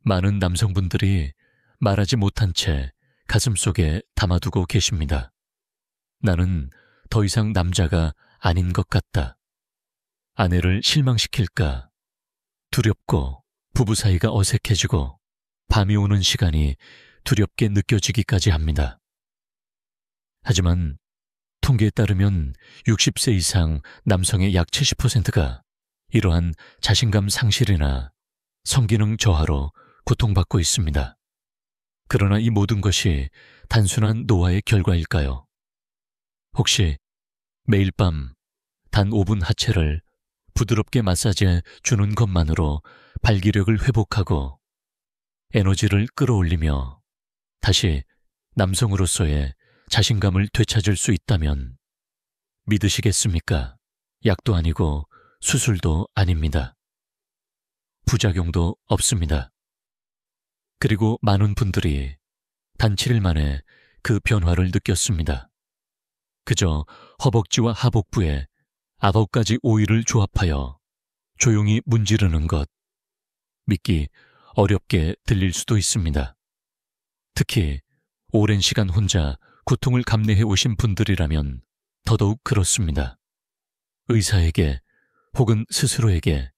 많은 남성분들이 말하지 못한 채 가슴속에 담아두고 계십니다. 나는 더 이상 남자가 아닌 것 같다. 아내를 실망시킬까? 두렵고 부부 사이가 어색해지고 밤이 오는 시간이 두렵게 느껴지기까지 합니다. 하지만 통계에 따르면 60세 이상 남성의 약 70%가 이러한 자신감 상실이나 성기능 저하로 고통받고 있습니다. 그러나 이 모든 것이 단순한 노화의 결과일까요? 혹시 매일 밤 단 5분 하체를 부드럽게 마사지해 주는 것만으로 발기력을 회복하고 에너지를 끌어올리며 다시 남성으로서의 자신감을 되찾을 수 있다면 믿으시겠습니까? 약도 아니고 수술도 아닙니다. 부작용도 없습니다. 그리고 많은 분들이 단 7일 만에 그 변화를 느꼈습니다. 그저 허벅지와 하복부에 9가지 오일을 조합하여 조용히 문지르는 것, 믿기 어렵게 들릴 수도 있습니다. 특히 오랜 시간 혼자 고통을 감내해 오신 분들이라면 더더욱 그렇습니다. 의사에게 혹은 스스로에게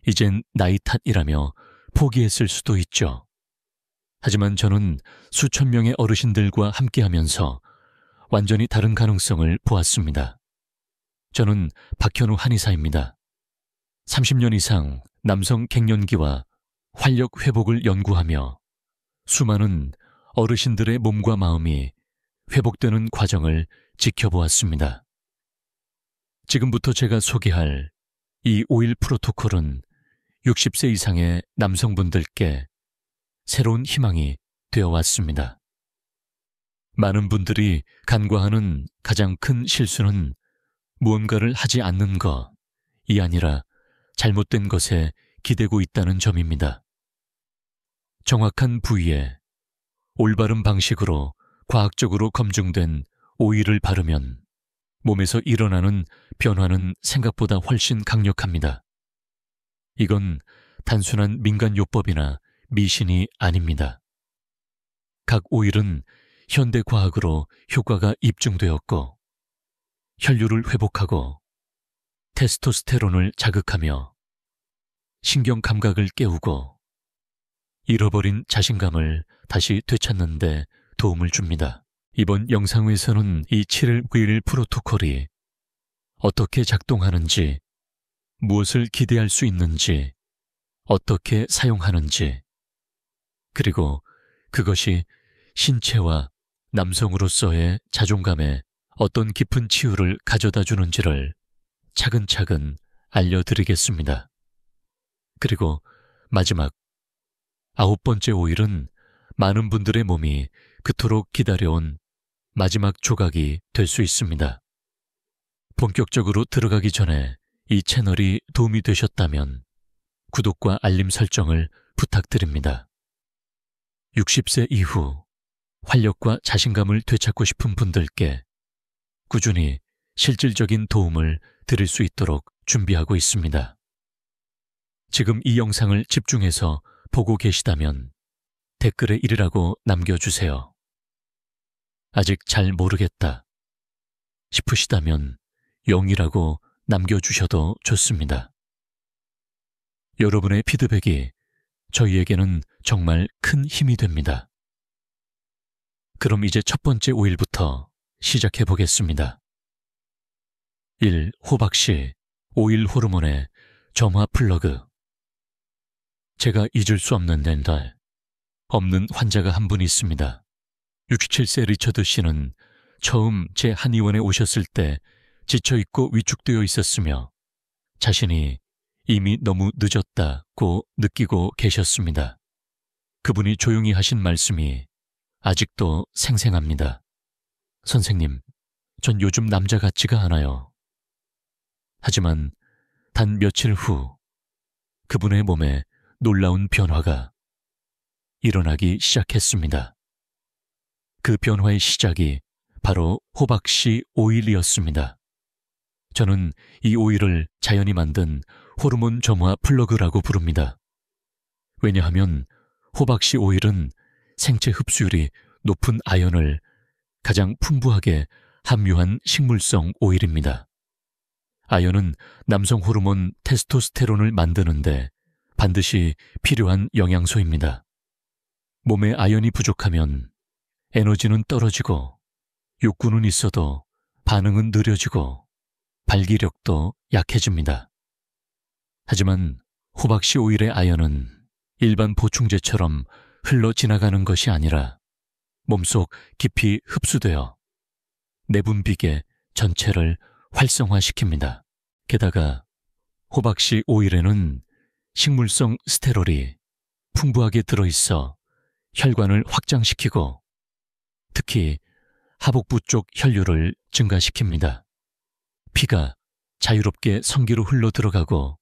이젠 나이 탓이라며 포기했을 수도 있죠. 하지만 저는 수천 명의 어르신들과 함께하면서 완전히 다른 가능성을 보았습니다. 저는 박현우 한의사입니다. 30년 이상 남성 갱년기와 활력 회복을 연구하며 수많은 어르신들의 몸과 마음이 회복되는 과정을 지켜보았습니다. 지금부터 제가 소개할 이 오일 프로토콜은 60세 이상의 남성분들께 새로운 희망이 되어왔습니다. 많은 분들이 간과하는 가장 큰 실수는 무언가를 하지 않는 것이 아니라 잘못된 것에 기대고 있다는 점입니다. 정확한 부위에 올바른 방식으로 과학적으로 검증된 오일을 바르면 몸에서 일어나는 변화는 생각보다 훨씬 강력합니다. 이건 단순한 민간요법이나 미신이 아닙니다. 각 오일은 현대 과학으로 효과가 입증되었고 혈류를 회복하고 테스토스테론을 자극하며 신경 감각을 깨우고 잃어버린 자신감을 다시 되찾는 데 도움을 줍니다. 이번 영상에서는 이 7일 9일 프로토콜이 어떻게 작동하는지, 무엇을 기대할 수 있는지, 어떻게 사용하는지, 그리고 그것이 신체와 남성으로서의 자존감에 어떤 깊은 치유를 가져다 주는지를 차근차근 알려드리겠습니다. 그리고 마지막 9번째 오일은 많은 분들의 몸이 그토록 기다려온 마지막 조각이 될 수 있습니다. 본격적으로 들어가기 전에 이 채널이 도움이 되셨다면 구독과 알림 설정을 부탁드립니다. 60세 이후 활력과 자신감을 되찾고 싶은 분들께 꾸준히 실질적인 도움을 드릴 수 있도록 준비하고 있습니다. 지금 이 영상을 집중해서 보고 계시다면 댓글에 1이라고 남겨주세요. 아직 잘 모르겠다 싶으시다면 0이라고 남겨주셔도 좋습니다. 여러분의 피드백이 저희에게는 정말 큰 힘이 됩니다. 그럼 이제 첫 번째 오일부터 시작해 보겠습니다. 1. 호박씨 오일 호르몬의 점화 플러그. 제가 잊을 수 없는 날, 없는 환자가 한 분 있습니다. 67세 리처드 씨는 처음 제 한의원에 오셨을 때 지쳐있고 위축되어 있었으며 자신이 이미 너무 늦었다고 느끼고 계셨습니다. 그분이 조용히 하신 말씀이 아직도 생생합니다. 선생님, 전 요즘 남자 같지가 않아요. 하지만 단 며칠 후 그분의 몸에 놀라운 변화가 일어나기 시작했습니다. 그 변화의 시작이 바로 호박씨 오일이었습니다. 저는 이 오일을 자연이 만든 호르몬 점화 플러그라고 부릅니다. 왜냐하면 호박씨 오일은 생체 흡수율이 높은 아연을 가장 풍부하게 함유한 식물성 오일입니다. 아연은 남성 호르몬 테스토스테론을 만드는데 반드시 필요한 영양소입니다. 몸에 아연이 부족하면 에너지는 떨어지고 욕구는 있어도 반응은 느려지고 발기력도 약해집니다. 하지만 호박씨 오일의 아연은 일반 보충제처럼 흘러 지나가는 것이 아니라 몸속 깊이 흡수되어 내분비계 전체를 활성화시킵니다. 게다가 호박씨 오일에는 식물성 스테롤이 풍부하게 들어있어 혈관을 확장시키고 특히 하복부 쪽 혈류를 증가시킵니다. 피가 자유롭게 성기로 흘러 들어가고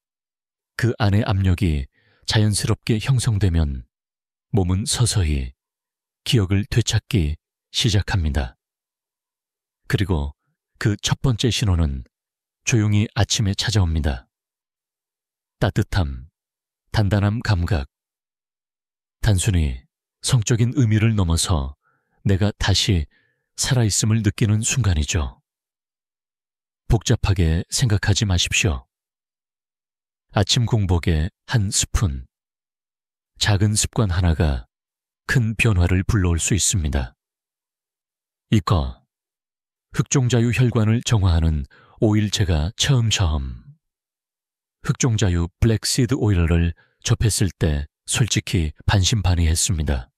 그 안의 압력이 자연스럽게 형성되면 몸은 서서히 기억을 되찾기 시작합니다. 그리고 그 첫 번째 신호는 조용히 아침에 찾아옵니다. 따뜻함, 단단함 감각. 단순히 성적인 의미를 넘어서 내가 다시 살아있음을 느끼는 순간이죠. 복잡하게 생각하지 마십시오. 아침 공복에 한 스푼, 작은 습관 하나가 큰 변화를 불러올 수 있습니다. 이거, 흑종자유 혈관을 정화하는 오일 제가 처음 흑종자유 블랙시드 오일을 접했을 때 솔직히 반신반의했습니다.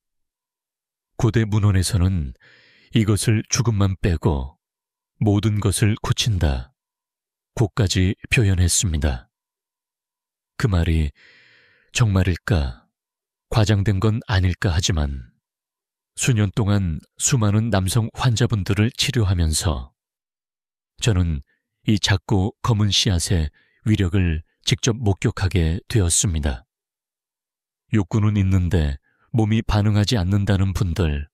고대 문헌에서는 이것을 조금만 빼고 모든 것을 고친다 고까지 표현했습니다. 그 말이 정말일까, 과장된 건 아닐까 하지만 수년 동안 수많은 남성 환자분들을 치료하면서 저는 이 작고 검은 씨앗의 위력을 직접 목격하게 되었습니다. 욕구는 있는데 몸이 반응하지 않는다는 분들,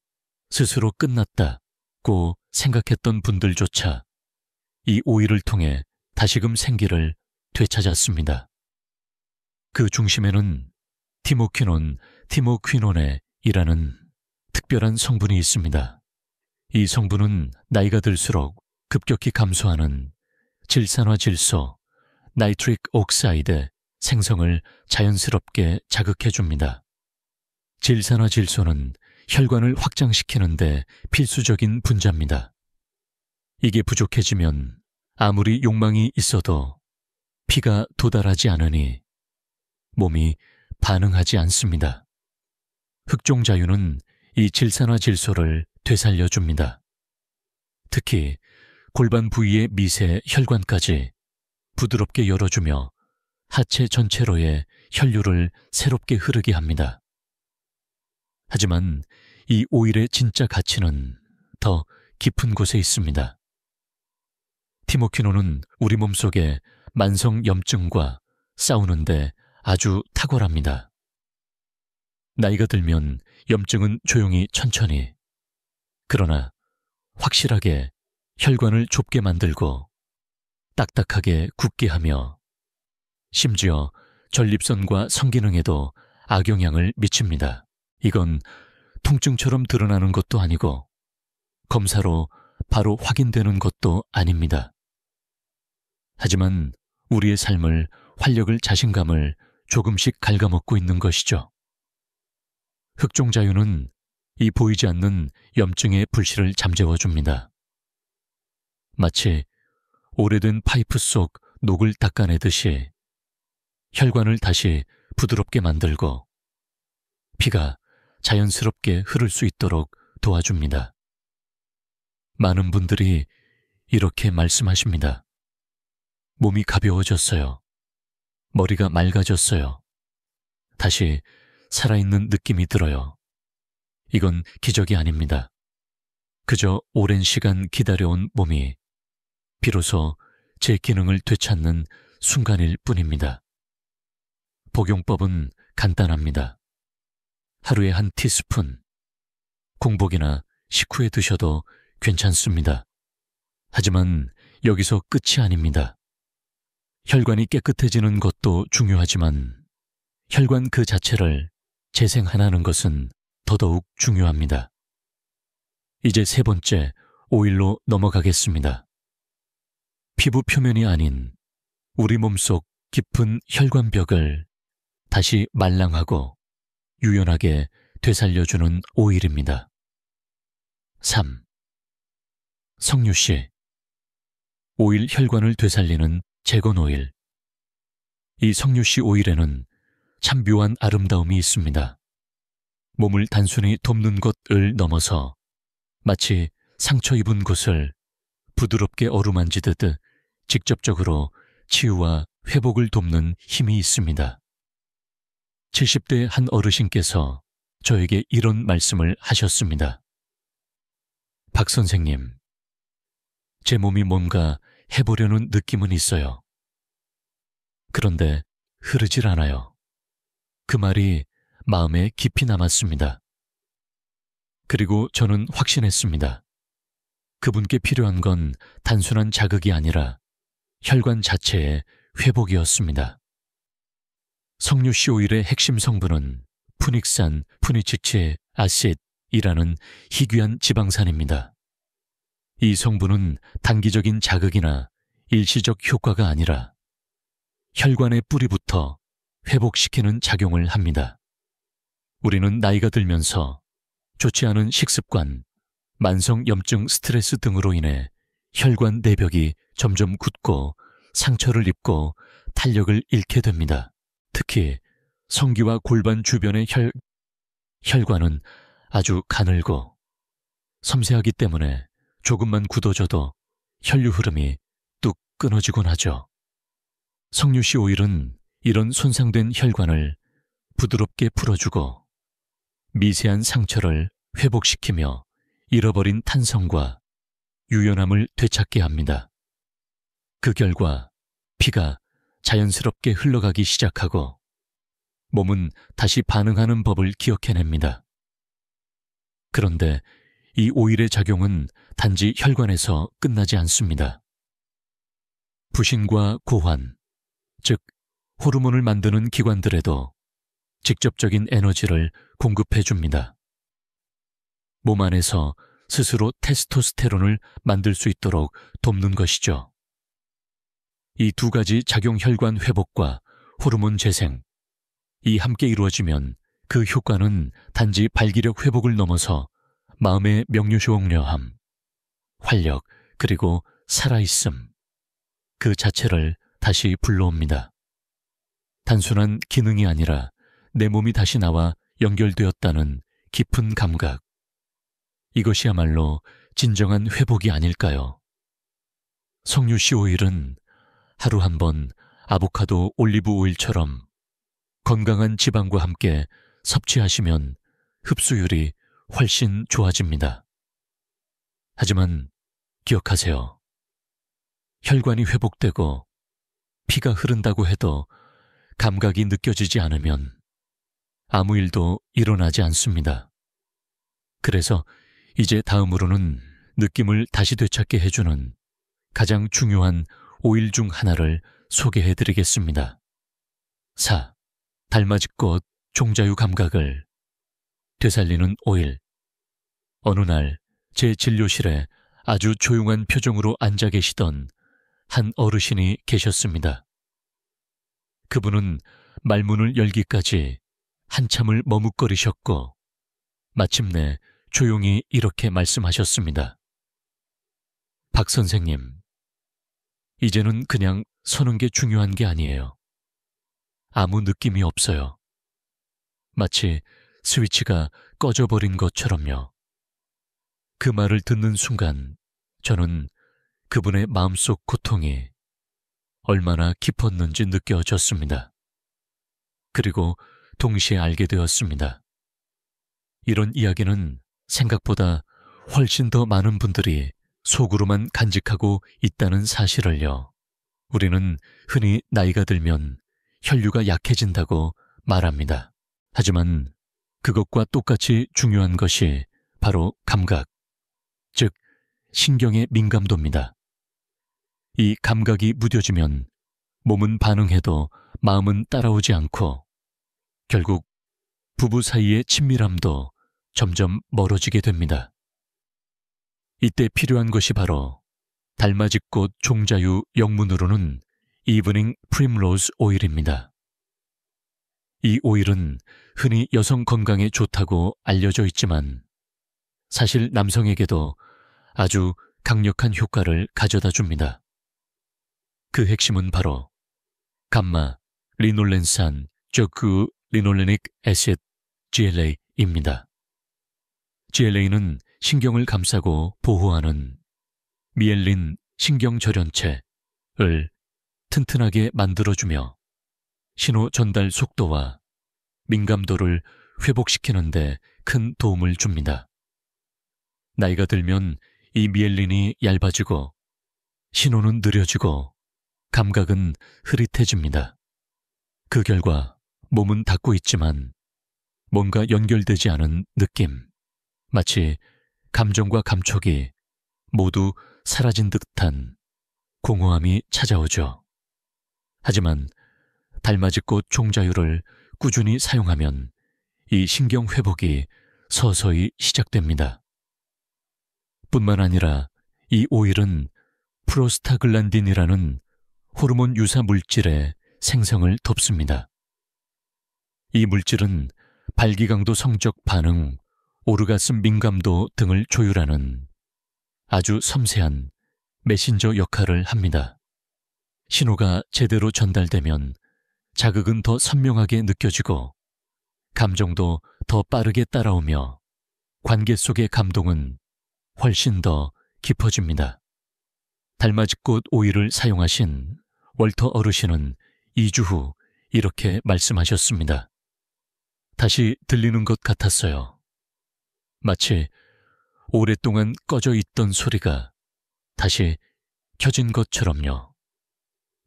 스스로 끝났다고 생각했던 분들조차 이 오일을 통해 다시금 생기를 되찾았습니다. 그 중심에는 티모퀴논이라는 특별한 성분이 있습니다. 이 성분은 나이가 들수록 급격히 감소하는 질산화질소, 나이트릭 옥사이드 생성을 자연스럽게 자극해줍니다. 질산화질소는 혈관을 확장시키는데 필수적인 분자입니다. 이게 부족해지면 아무리 욕망이 있어도 피가 도달하지 않으니 몸이 반응하지 않습니다. 흑종자유는 이 질산화질소를 되살려줍니다. 특히 골반 부위의 미세 혈관까지 부드럽게 열어주며 하체 전체로의 혈류를 새롭게 흐르게 합니다. 하지만 이 오일의 진짜 가치는 더 깊은 곳에 있습니다. 티모퀴논은 우리 몸속의 만성 염증과 싸우는데 아주 탁월합니다. 나이가 들면 염증은 조용히 천천히, 그러나 확실하게 혈관을 좁게 만들고 딱딱하게 굳게 하며 심지어 전립선과 성기능에도 악영향을 미칩니다. 이건 통증처럼 드러나는 것도 아니고 검사로 바로 확인되는 것도 아닙니다. 하지만 우리의 삶을, 활력을, 자신감을 조금씩 갉아먹고 있는 것이죠. 흑종자유는 이 보이지 않는 염증의 불씨를 잠재워줍니다. 마치 오래된 파이프 속 녹을 닦아내듯이 혈관을 다시 부드럽게 만들고 피가 자연스럽게 흐를 수 있도록 도와줍니다. 많은 분들이 이렇게 말씀하십니다. 몸이 가벼워졌어요. 머리가 맑아졌어요. 다시 살아있는 느낌이 들어요. 이건 기적이 아닙니다. 그저 오랜 시간 기다려온 몸이 비로소 제 기능을 되찾는 순간일 뿐입니다. 복용법은 간단합니다. 하루에 한 티스푼, 공복이나 식후에 드셔도 괜찮습니다. 하지만 여기서 끝이 아닙니다. 혈관이 깨끗해지는 것도 중요하지만 혈관 그 자체를 재생하는 것은 더더욱 중요합니다. 이제 세 번째 오일로 넘어가겠습니다. 피부 표면이 아닌 우리 몸속 깊은 혈관벽을 다시 말랑하고 유연하게 되살려주는 오일입니다. 3. 석류씨, 오일 혈관을 되살리는 재건 오일. 이 석류씨 오일에는 참 묘한 아름다움이 있습니다. 몸을 단순히 돕는 것을 넘어서 마치 상처 입은 곳을 부드럽게 어루만지듯 직접적으로 치유와 회복을 돕는 힘이 있습니다. 70대 한 어르신께서 저에게 이런 말씀을 하셨습니다. 박 선생님, 제 몸이 뭔가 해보려는 느낌은 있어요. 그런데 흐르질 않아요. 그 말이 마음에 깊이 남았습니다. 그리고 저는 확신했습니다. 그분께 필요한 건 단순한 자극이 아니라 혈관 자체의 회복이었습니다. 석류씨 오일의 핵심 성분은 푸닉산 푸니치치 아시드이라는 희귀한 지방산입니다. 이 성분은 단기적인 자극이나 일시적 효과가 아니라 혈관의 뿌리부터 회복시키는 작용을 합니다. 우리는 나이가 들면서 좋지 않은 식습관, 만성염증 스트레스 등으로 인해 혈관 내벽이 점점 굳고 상처를 입고 탄력을 잃게 됩니다. 특히 성기와 골반 주변의 혈관은 아주 가늘고 섬세하기 때문에 조금만 굳어져도 혈류 흐름이 뚝 끊어지곤 하죠. 석류씨 오일은 이런 손상된 혈관을 부드럽게 풀어주고 미세한 상처를 회복시키며 잃어버린 탄성과 유연함을 되찾게 합니다. 그 결과 피가 자연스럽게 흘러가기 시작하고 몸은 다시 반응하는 법을 기억해냅니다. 그런데 이 오일의 작용은 단지 혈관에서 끝나지 않습니다. 부신과 고환, 즉 호르몬을 만드는 기관들에도 직접적인 에너지를 공급해 줍니다. 몸 안에서 스스로 테스토스테론을 만들 수 있도록 돕는 것이죠. 이 두 가지 작용 혈관 회복과 호르몬 재생, 이 함께 이루어지면 그 효과는 단지 발기력 회복을 넘어서 마음의 명료쇼옥료함, 활력, 그리고 살아있음, 그 자체를 다시 불러옵니다. 단순한 기능이 아니라 내 몸이 다시 나와 연결되었다는 깊은 감각. 이것이야말로 진정한 회복이 아닐까요? 석류씨 오일은 하루 한 번 아보카도 올리브 오일처럼 건강한 지방과 함께 섭취하시면 흡수율이 훨씬 좋아집니다. 하지만 기억하세요. 혈관이 회복되고 피가 흐른다고 해도 감각이 느껴지지 않으면 아무 일도 일어나지 않습니다. 그래서 이제 다음으로는 느낌을 다시 되찾게 해주는 가장 중요한 오일 중 하나를 소개해드리겠습니다. 4. 달맞이꽃 종자유 감각을 되살리는 오일. 어느 날 제 진료실에 아주 조용한 표정으로 앉아 계시던 한 어르신이 계셨습니다. 그분은 말문을 열기까지 한참을 머뭇거리셨고 마침내 조용히 이렇게 말씀하셨습니다. 박 선생님, 이제는 그냥 서는 게 중요한 게 아니에요. 아무 느낌이 없어요. 마치 스위치가 꺼져버린 것처럼요. 그 말을 듣는 순간 저는 그분의 마음속 고통이 얼마나 깊었는지 느껴졌습니다. 그리고 동시에 알게 되었습니다. 이런 이야기는 생각보다 훨씬 더 많은 분들이 속으로만 간직하고 있다는 사실을요. 우리는 흔히 나이가 들면 혈류가 약해진다고 말합니다. 하지만 그것과 똑같이 중요한 것이 바로 감각, 즉 신경의 민감도입니다. 이 감각이 무뎌지면 몸은 반응해도 마음은 따라오지 않고 결국 부부 사이의 친밀함도 점점 멀어지게 됩니다. 이때 필요한 것이 바로 달맞이꽃 종자유 영문으로는 이브닝 프림로즈 오일입니다. 이 오일은 흔히 여성 건강에 좋다고 알려져 있지만 사실 남성에게도 아주 강력한 효과를 가져다 줍니다. 그 핵심은 바로 감마 리놀렌산 저그 리놀레닉 애시드 GLA입니다. GLA는 신경을 감싸고 보호하는 미엘린 신경절연체를 튼튼하게 만들어주며 신호 전달 속도와 민감도를 회복시키는 데 큰 도움을 줍니다. 나이가 들면 이 미엘린이 얇아지고 신호는 느려지고 감각은 흐릿해집니다. 그 결과 몸은 닫고 있지만 뭔가 연결되지 않은 느낌, 마치 감정과 감촉이 모두 사라진 듯한 공허함이 찾아오죠. 하지만 달맞이꽃 종자유를 꾸준히 사용하면 이 신경 회복이 서서히 시작됩니다. 뿐만 아니라 이 오일은 프로스타글란딘이라는 호르몬 유사 물질의 생성을 돕습니다. 이 물질은 발기강도 성적 반응, 오르가슴 민감도 등을 조율하는 아주 섬세한 메신저 역할을 합니다. 신호가 제대로 전달되면 자극은 더 선명하게 느껴지고 감정도 더 빠르게 따라오며 관계 속의 감동은 훨씬 더 깊어집니다. 달맞이꽃 오일을 사용하신 월터 어르신은 2주 후 이렇게 말씀하셨습니다. 다시 들리는 것 같았어요. 마치 오랫동안 꺼져 있던 소리가 다시 켜진 것처럼요.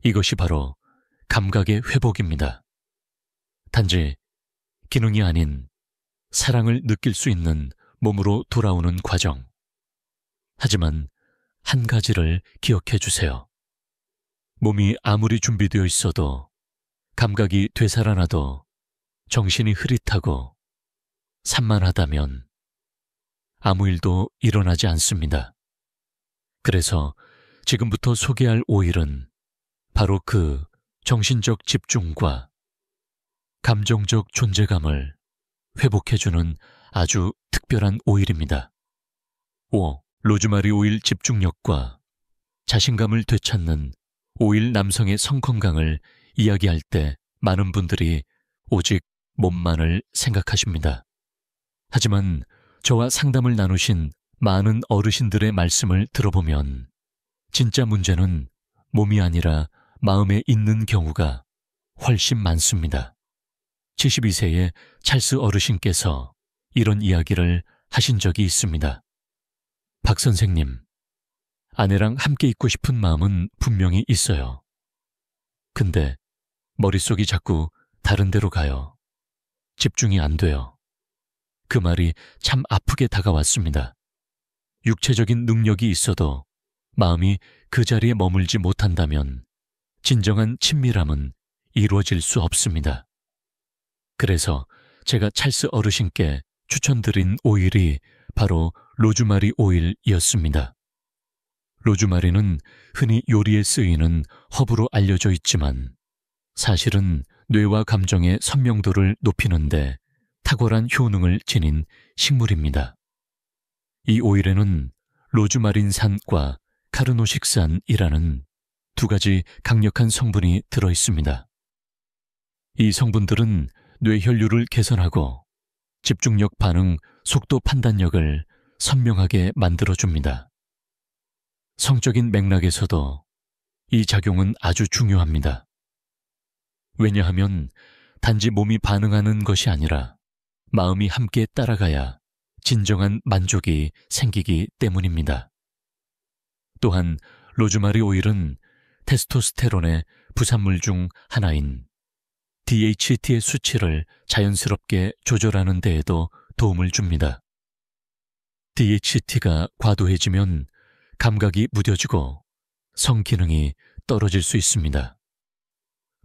이것이 바로 감각의 회복입니다. 단지 기능이 아닌 사랑을 느낄 수 있는 몸으로 돌아오는 과정. 하지만 한 가지를 기억해 주세요. 몸이 아무리 준비되어 있어도 감각이 되살아나도 정신이 흐릿하고 산만하다면 아무 일도 일어나지 않습니다. 그래서 지금부터 소개할 오일은 바로 그 정신적 집중과 감정적 존재감을 회복해주는 아주 특별한 오일입니다. 5. 로즈마리 오일 집중력과 자신감을 되찾는 오일 남성의 성건강을 이야기할 때 많은 분들이 오직 몸만을 생각하십니다. 하지만 저와 상담을 나누신 많은 어르신들의 말씀을 들어보면 진짜 문제는 몸이 아니라 마음에 있는 경우가 훨씬 많습니다. 72세의 찰스 어르신께서 이런 이야기를 하신 적이 있습니다. 박 선생님, 아내랑 함께 있고 싶은 마음은 분명히 있어요. 근데 머릿속이 자꾸 다른 데로 가요. 집중이 안 돼요. 그 말이 참 아프게 다가왔습니다. 육체적인 능력이 있어도 마음이 그 자리에 머물지 못한다면 진정한 친밀함은 이루어질 수 없습니다. 그래서 제가 찰스 어르신께 추천드린 오일이 바로 로즈마리 오일이었습니다. 로즈마리는 흔히 요리에 쓰이는 허브로 알려져 있지만 사실은 뇌와 감정의 선명도를 높이는데 탁월한 효능을 지닌 식물입니다. 이 오일에는 로즈마린산과 카르노식산이라는 두 가지 강력한 성분이 들어 있습니다. 이 성분들은 뇌혈류를 개선하고 집중력 반응, 속도 판단력을 선명하게 만들어줍니다. 성적인 맥락에서도 이 작용은 아주 중요합니다. 왜냐하면 단지 몸이 반응하는 것이 아니라 마음이 함께 따라가야 진정한 만족이 생기기 때문입니다. 또한 로즈마리 오일은 테스토스테론의 부산물 중 하나인 DHT의 수치를 자연스럽게 조절하는 데에도 도움을 줍니다. DHT가 과도해지면 감각이 무뎌지고 성기능이 떨어질 수 있습니다.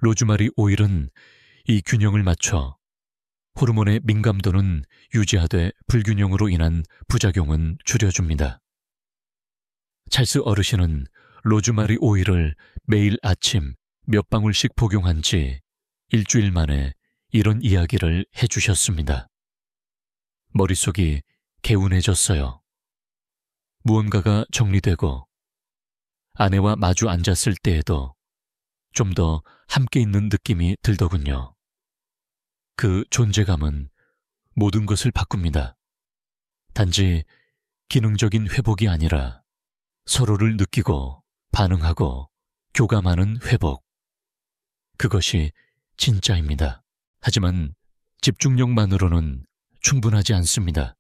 로즈마리 오일은 이 균형을 맞춰 호르몬의 민감도는 유지하되 불균형으로 인한 부작용은 줄여줍니다. 찰스 어르신은 로즈마리 오일을 매일 아침 몇 방울씩 복용한 지 일주일 만에 이런 이야기를 해주셨습니다. 머릿속이 개운해졌어요. 무언가가 정리되고 아내와 마주 앉았을 때에도 좀 더 함께 있는 느낌이 들더군요. 그 존재감은 모든 것을 바꿉니다. 단지 기능적인 회복이 아니라 서로를 느끼고 반응하고 교감하는 회복. 그것이 진짜입니다. 하지만 집중력만으로는 충분하지 않습니다.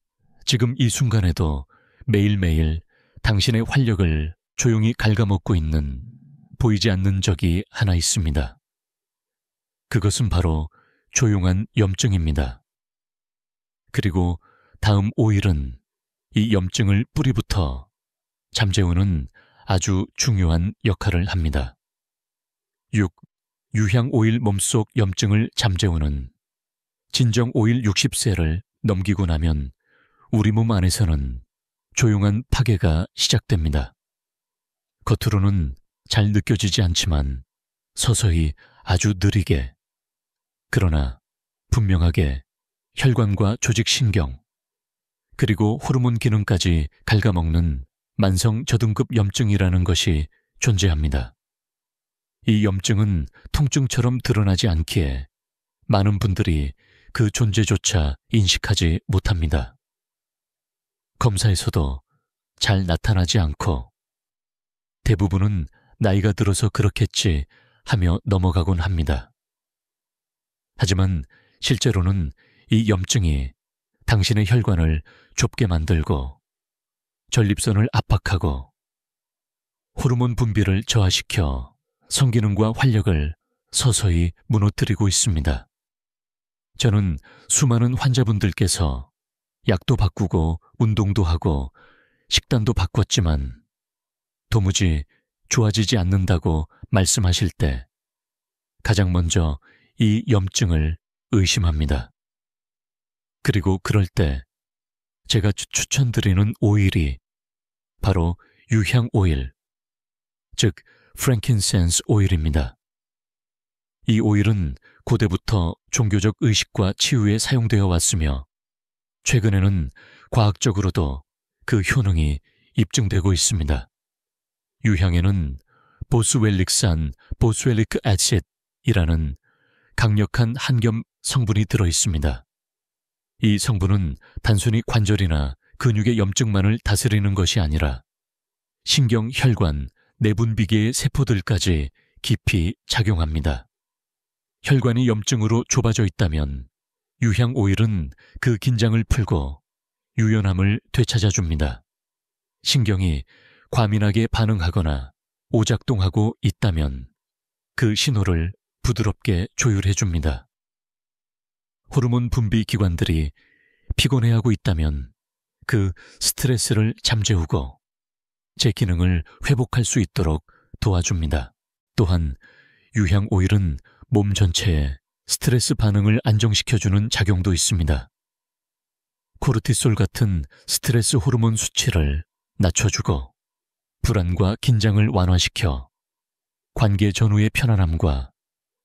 지금 이 순간에도 매일매일 당신의 활력을 조용히 갉아먹고 있는 보이지 않는 적이 하나 있습니다. 그것은 바로 조용한 염증입니다. 그리고 다음 오일은 이 염증을 뿌리부터 잠재우는 아주 중요한 역할을 합니다. 6. 유향 오일 몸속 염증을 잠재우는 진정 오일 60세를 넘기고 나면 우리 몸 안에서는 조용한 파괴가 시작됩니다. 겉으로는 잘 느껴지지 않지만 서서히 아주 느리게, 그러나 분명하게 혈관과 조직신경, 그리고 호르몬 기능까지 갉아먹는 만성 저등급 염증이라는 것이 존재합니다. 이 염증은 통증처럼 드러나지 않기에 많은 분들이 그 존재조차 인식하지 못합니다. 검사에서도 잘 나타나지 않고 대부분은 나이가 들어서 그렇겠지 하며 넘어가곤 합니다. 하지만 실제로는 이 염증이 당신의 혈관을 좁게 만들고 전립선을 압박하고 호르몬 분비를 저하시켜 성기능과 활력을 서서히 무너뜨리고 있습니다. 저는 수많은 환자분들께서 약도 바꾸고 운동도 하고 식단도 바꿨지만 도무지 좋아지지 않는다고 말씀하실 때 가장 먼저 이 염증을 의심합니다. 그리고 그럴 때 제가 추천드리는 오일이 바로 유향 오일, 즉 프랭킨센스 오일입니다. 이 오일은 고대부터 종교적 의식과 치유에 사용되어 왔으며 최근에는 과학적으로도 그 효능이 입증되고 있습니다. 유향에는 보스웰릭산 보스웰리크 애시드이라는 강력한 한겸 성분이 들어있습니다. 이 성분은 단순히 관절이나 근육의 염증만을 다스리는 것이 아니라 신경, 혈관, 내분비계의 세포들까지 깊이 작용합니다. 혈관이 염증으로 좁아져 있다면 유향 오일은 그 긴장을 풀고 유연함을 되찾아줍니다. 신경이 과민하게 반응하거나 오작동하고 있다면 그 신호를 부드럽게 조율해줍니다. 호르몬 분비 기관들이 피곤해하고 있다면 그 스트레스를 잠재우고 제 기능을 회복할 수 있도록 도와줍니다. 또한 유향 오일은 몸 전체에 스트레스 반응을 안정시켜주는 작용도 있습니다. 코르티솔 같은 스트레스 호르몬 수치를 낮춰주고 불안과 긴장을 완화시켜 관계 전후의 편안함과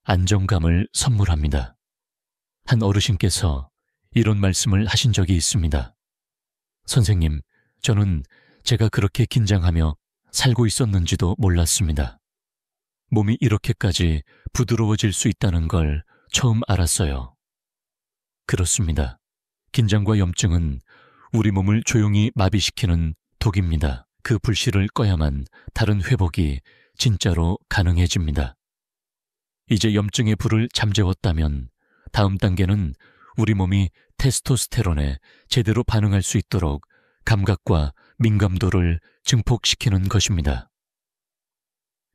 안정감을 선물합니다. 한 어르신께서 이런 말씀을 하신 적이 있습니다. 선생님, 저는 제가 그렇게 긴장하며 살고 있었는지도 몰랐습니다. 몸이 이렇게까지 부드러워질 수 있다는 걸 처음 알았어요. 그렇습니다. 긴장과 염증은 우리 몸을 조용히 마비시키는 독입니다. 그 불씨를 꺼야만 다른 회복이 진짜로 가능해집니다. 이제 염증의 불을 잠재웠다면 다음 단계는 우리 몸이 테스토스테론에 제대로 반응할 수 있도록 감각과 민감도를 증폭시키는 것입니다.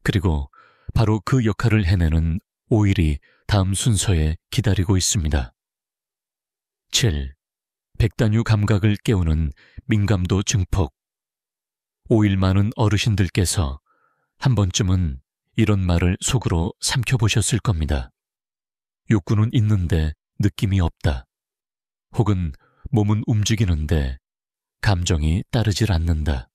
그리고 바로 그 역할을 해내는 오일이 다음 순서에 기다리고 있습니다. 7. 백단유 감각을 깨우는 민감도 증폭. 오일 많은 어르신들께서 한 번쯤은 이런 말을 속으로 삼켜보셨을 겁니다. 욕구는 있는데 느낌이 없다. 혹은 몸은 움직이는데 감정이 따르질 않는다.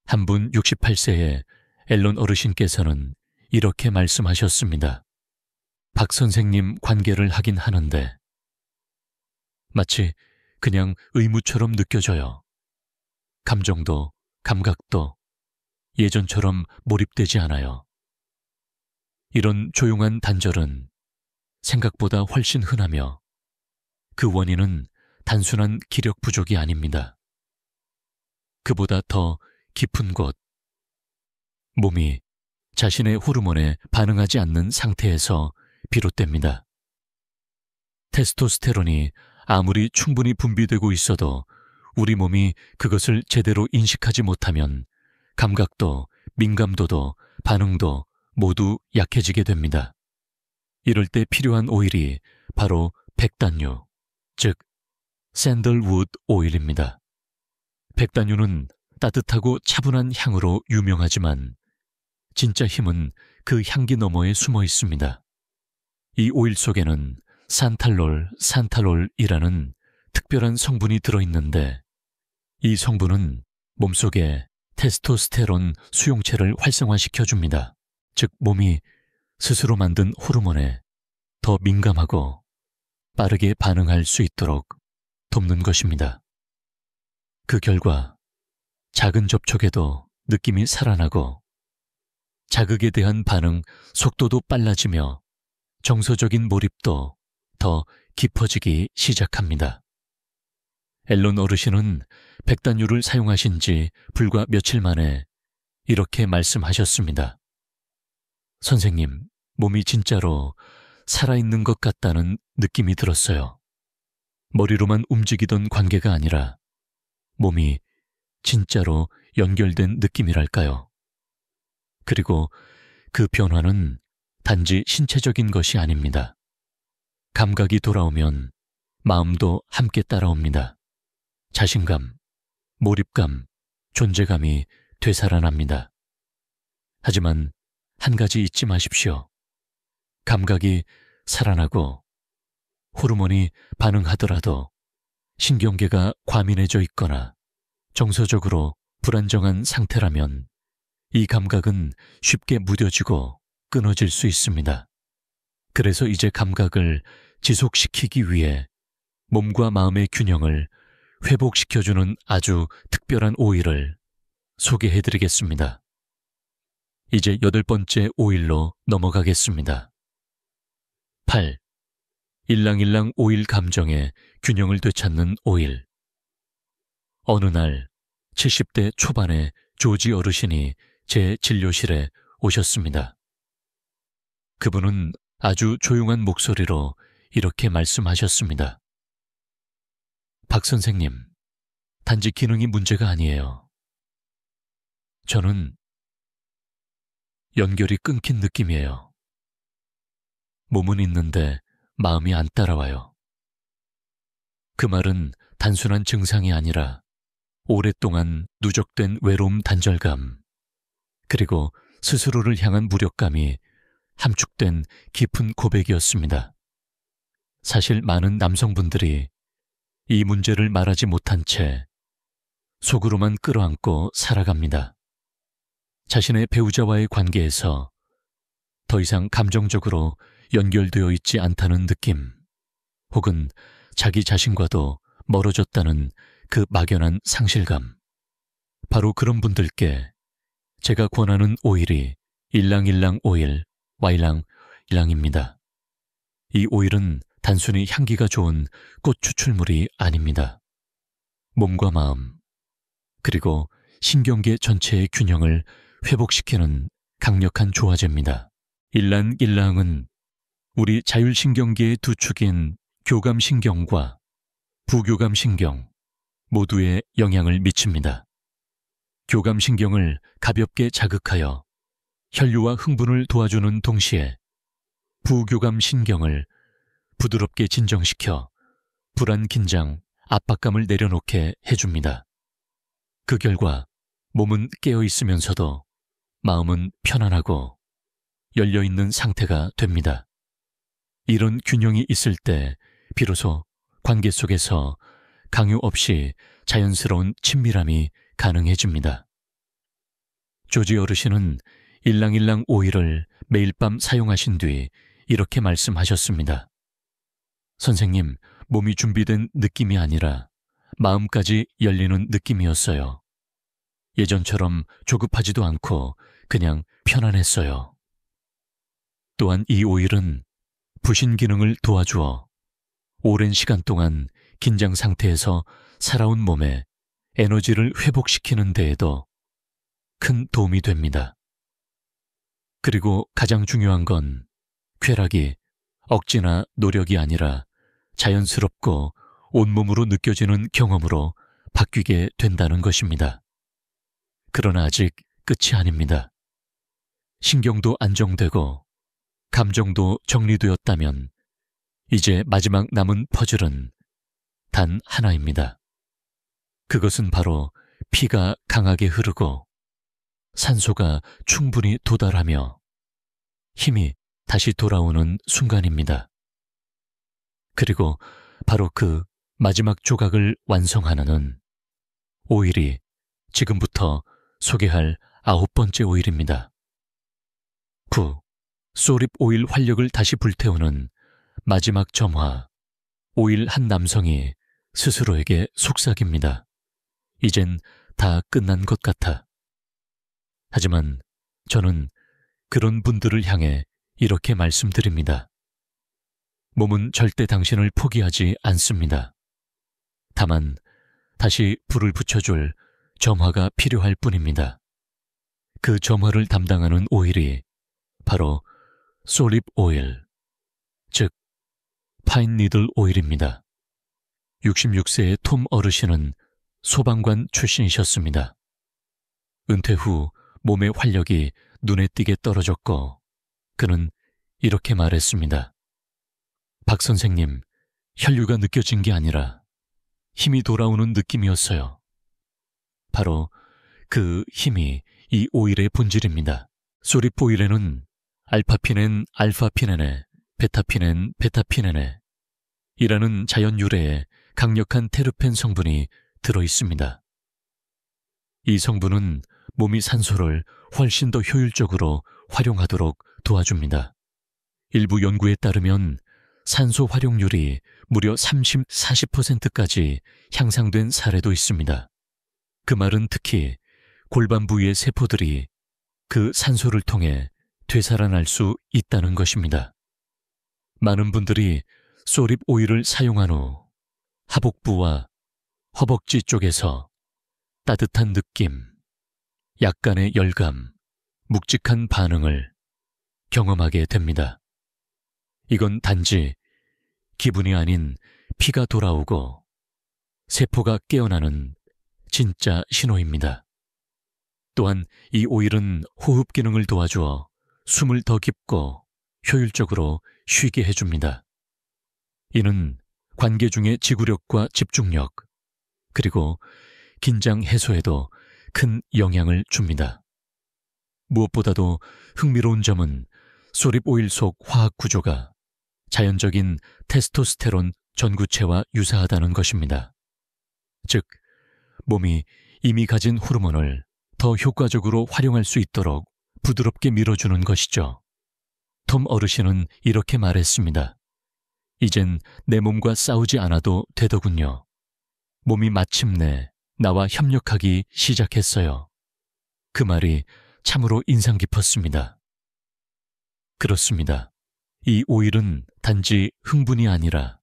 한 분 68세의 앨런 어르신께서는 이렇게 말씀하셨습니다. 박 선생님 관계를 하긴 하는데 마치 그냥 의무처럼 느껴져요. 감정도 감각도 예전처럼 몰입되지 않아요. 이런 조용한 단절은 생각보다 훨씬 흔하며 그 원인은 단순한 기력 부족이 아닙니다. 그보다 더 깊은 곳, 몸이 자신의 호르몬에 반응하지 않는 상태에서 비롯됩니다. 테스토스테론이 아무리 충분히 분비되고 있어도 우리 몸이 그것을 제대로 인식하지 못하면 감각도 민감도도 반응도 모두 약해지게 됩니다. 이럴 때 필요한 오일이 바로 백단유, 즉 샌들우드 오일입니다. 백단유는 따뜻하고 차분한 향으로 유명하지만 진짜 힘은 그 향기 너머에 숨어 있습니다. 이 오일 속에는 산탈롤이라는 특별한 성분이 들어있는데 이 성분은 몸속에 테스토스테론 수용체를 활성화시켜줍니다. 즉 몸이 스스로 만든 호르몬에 더 민감하고 빠르게 반응할 수 있도록 돕는 것입니다. 그 결과 작은 접촉에도 느낌이 살아나고 자극에 대한 반응 속도도 빨라지며 정서적인 몰입도 더 깊어지기 시작합니다. 앨런 어르신은 백단유를 사용하신 지 불과 며칠 만에 이렇게 말씀하셨습니다. 선생님, 몸이 진짜로 살아있는 것 같다는 느낌이 들었어요. 머리로만 움직이던 관계가 아니라 몸이 진짜로 연결된 느낌이랄까요. 그리고 그 변화는 단지 신체적인 것이 아닙니다. 감각이 돌아오면 마음도 함께 따라옵니다. 자신감, 몰입감, 존재감이 되살아납니다. 하지만 한 가지 잊지 마십시오. 감각이 살아나고 호르몬이 반응하더라도 신경계가 과민해져 있거나 정서적으로 불안정한 상태라면 이 감각은 쉽게 무뎌지고 끊어질 수 있습니다. 그래서 이제 감각을 지속시키기 위해 몸과 마음의 균형을 회복시켜주는 아주 특별한 오일을 소개해드리겠습니다. 이제 8번째 오일로 넘어가겠습니다. 8. 일랑일랑 오일 감정의 균형을 되찾는 오일. 어느 날 70대 초반의 조지 어르신이 제 진료실에 오셨습니다. 그분은 아주 조용한 목소리로 이렇게 말씀하셨습니다. 박 선생님, 단지 기능이 문제가 아니에요. 저는 연결이 끊긴 느낌이에요. 몸은 있는데 마음이 안 따라와요. 그 말은 단순한 증상이 아니라 오랫동안 누적된 외로움 단절감, 그리고 스스로를 향한 무력감이 함축된 깊은 고백이었습니다. 사실 많은 남성분들이 이 문제를 말하지 못한 채 속으로만 끌어안고 살아갑니다. 자신의 배우자와의 관계에서 더 이상 감정적으로 연결되어 있지 않다는 느낌, 혹은 자기 자신과도 멀어졌다는 그 막연한 상실감. 바로 그런 분들께 제가 권하는 오일이 일랑일랑 오일, 와일랑일랑입니다. 이 오일은 단순히 향기가 좋은 꽃 추출물이 아닙니다. 몸과 마음, 그리고 신경계 전체의 균형을 회복시키는 강력한 조화제입니다. 일랑일랑은 우리 자율신경계의 두 축인 교감신경과 부교감신경 모두에 영향을 미칩니다. 교감신경을 가볍게 자극하여 혈류와 흥분을 도와주는 동시에 부교감신경을 부드럽게 진정시켜 불안, 긴장, 압박감을 내려놓게 해줍니다. 그 결과 몸은 깨어 있으면서도 마음은 편안하고 열려있는 상태가 됩니다. 이런 균형이 있을 때 비로소 관계 속에서 강요 없이 자연스러운 친밀함이 가능해집니다. 조지 어르신은 일랑일랑 오일을 매일 밤 사용하신 뒤 이렇게 말씀하셨습니다. 선생님, 몸이 준비된 느낌이 아니라 마음까지 열리는 느낌이었어요. 예전처럼 조급하지도 않고 그냥 편안했어요. 또한 이 오일은 부신 기능을 도와주어 오랜 시간 동안 긴장 상태에서 살아온 몸에 에너지를 회복시키는 데에도 큰 도움이 됩니다. 그리고 가장 중요한 건 쾌락이 억지나 노력이 아니라 자연스럽고 온몸으로 느껴지는 경험으로 바뀌게 된다는 것입니다. 그러나 아직 끝이 아닙니다. 신경도 안정되고 감정도 정리되었다면 이제 마지막 남은 퍼즐은 단 하나입니다. 그것은 바로 피가 강하게 흐르고 산소가 충분히 도달하며 힘이 다시 돌아오는 순간입니다. 그리고 바로 그 마지막 조각을 완성하는 오일이 지금부터 소개할 9번째 오일입니다. 9. 쏘립 오일 활력을 다시 불태우는 마지막 점화. 오일 한 남성이 스스로에게 속삭입니다. 이젠 다 끝난 것 같아. 하지만 저는 그런 분들을 향해 이렇게 말씀드립니다. 몸은 절대 당신을 포기하지 않습니다. 다만 다시 불을 붙여줄 점화가 필요할 뿐입니다. 그 점화를 담당하는 오일이 바로 쏘립 오일, 즉 파인 니들 오일입니다. 66세의 톰 어르신은 소방관 출신이셨습니다. 은퇴 후 몸의 활력이 눈에 띄게 떨어졌고 그는 이렇게 말했습니다. 박 선생님, 혈류가 느껴진 게 아니라 힘이 돌아오는 느낌이었어요. 바로 그 힘이 이 오일의 본질입니다. 쏘립 오일에는 알파피넨, 알파피넨에, 베타피넨, 베타피넨에 이라는 자연 유래의 강력한 테르펜 성분이 들어있습니다. 이 성분은 몸이 산소를 훨씬 더 효율적으로 활용하도록 도와줍니다. 일부 연구에 따르면 산소 활용률이 무려 30-40%까지 향상된 사례도 있습니다. 그 말은 특히 골반 부위의 세포들이 그 산소를 통해 되살아날 수 있다는 것입니다. 많은 분들이 쏘립 오일을 사용한 후 하복부와 허벅지 쪽에서 따뜻한 느낌, 약간의 열감, 묵직한 반응을 경험하게 됩니다. 이건 단지 기분이 아닌 피가 돌아오고 세포가 깨어나는 진짜 신호입니다. 또한 이 오일은 호흡 기능을 도와주어 숨을 더 깊고 효율적으로 쉬게 해줍니다. 이는 관계 중의 지구력과 집중력, 그리고 긴장 해소에도 큰 영향을 줍니다. 무엇보다도 흥미로운 점은 쏘립 오일 속 화학 구조가 자연적인 테스토스테론 전구체와 유사하다는 것입니다. 즉, 몸이 이미 가진 호르몬을 더 효과적으로 활용할 수 있도록 부드럽게 밀어주는 것이죠. 톰 어르신은 이렇게 말했습니다. 이젠 내 몸과 싸우지 않아도 되더군요. 몸이 마침내 나와 협력하기 시작했어요. 그 말이 참으로 인상 깊었습니다. 그렇습니다. 이 오일은 단지 흥분이 아니라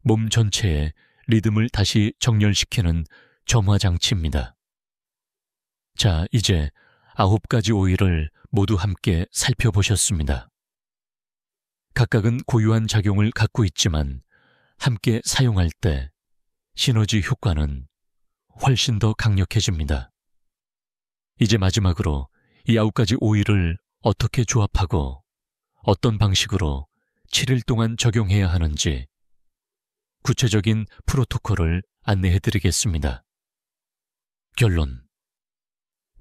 몸 전체의 리듬을 다시 정렬시키는 점화장치입니다. 자, 이제 9가지 오일을 모두 함께 살펴보셨습니다. 각각은 고유한 작용을 갖고 있지만 함께 사용할 때 시너지 효과는 훨씬 더 강력해집니다. 이제 마지막으로 이 9가지 오일을 어떻게 조합하고 어떤 방식으로 7일 동안 적용해야 하는지 구체적인 프로토콜을 안내해드리겠습니다. 결론.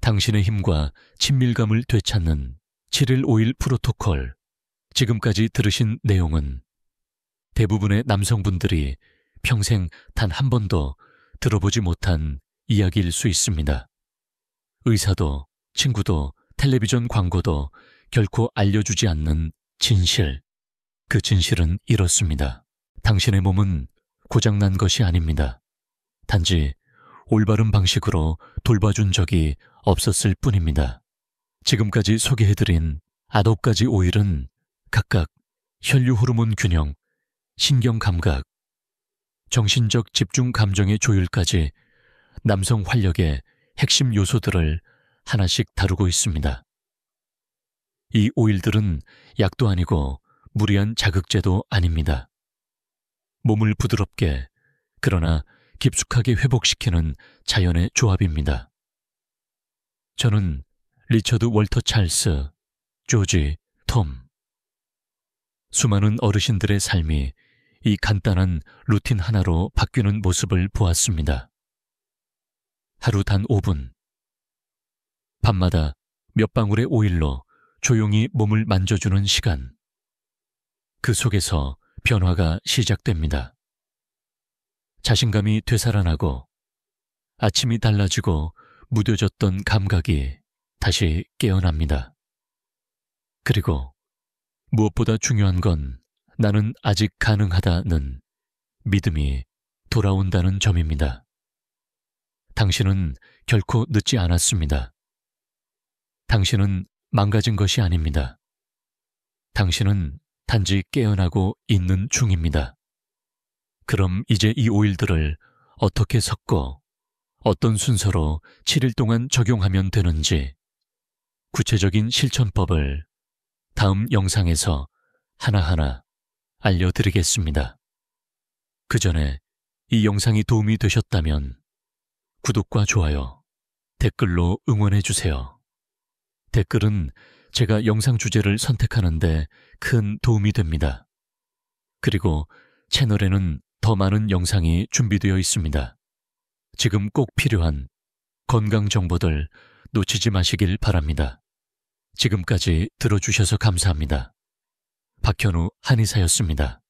당신의 힘과 친밀감을 되찾는 7일 5일 프로토콜. 지금까지 들으신 내용은 대부분의 남성분들이 평생 단 한 번도 들어보지 못한 이야기일 수 있습니다. 의사도 친구도 텔레비전 광고도 결코 알려주지 않는 진실. 그 진실은 이렇습니다. 당신의 몸은 고장난 것이 아닙니다. 단지 올바른 방식으로 돌봐준 적이 없었을 뿐입니다. 지금까지 소개해드린 9가지 오일은 각각 혈류 호르몬 균형, 신경 감각, 정신적 집중 감정의 조율까지 남성 활력의 핵심 요소들을 하나씩 다루고 있습니다. 이 오일들은 약도 아니고 무리한 자극제도 아닙니다. 몸을 부드럽게 그러나 깊숙하게 회복시키는 자연의 조합입니다. 저는 리처드 월터 찰스, 조지, 톰. 수많은 어르신들의 삶이 이 간단한 루틴 하나로 바뀌는 모습을 보았습니다. 하루 단 5분. 밤마다 몇 방울의 오일로 조용히 몸을 만져주는 시간. 그 속에서 변화가 시작됩니다. 자신감이 되살아나고 아침이 달라지고 무뎌졌던 감각이 다시 깨어납니다. 그리고 무엇보다 중요한 건 나는 아직 가능하다는 믿음이 돌아온다는 점입니다. 당신은 결코 늦지 않았습니다. 당신은 망가진 것이 아닙니다. 당신은 단지 깨어나고 있는 중입니다. 그럼 이제 이 오일들을 어떻게 섞어 어떤 순서로 7일 동안 적용하면 되는지 구체적인 실천법을 다음 영상에서 하나하나 알려드리겠습니다. 그 전에 이 영상이 도움이 되셨다면 구독과 좋아요, 댓글로 응원해주세요. 댓글은 제가 영상 주제를 선택하는데 큰 도움이 됩니다. 그리고 채널에는 더 많은 영상이 준비되어 있습니다. 지금 꼭 필요한 건강 정보들 놓치지 마시길 바랍니다. 지금까지 들어주셔서 감사합니다. 박현우 한의사였습니다.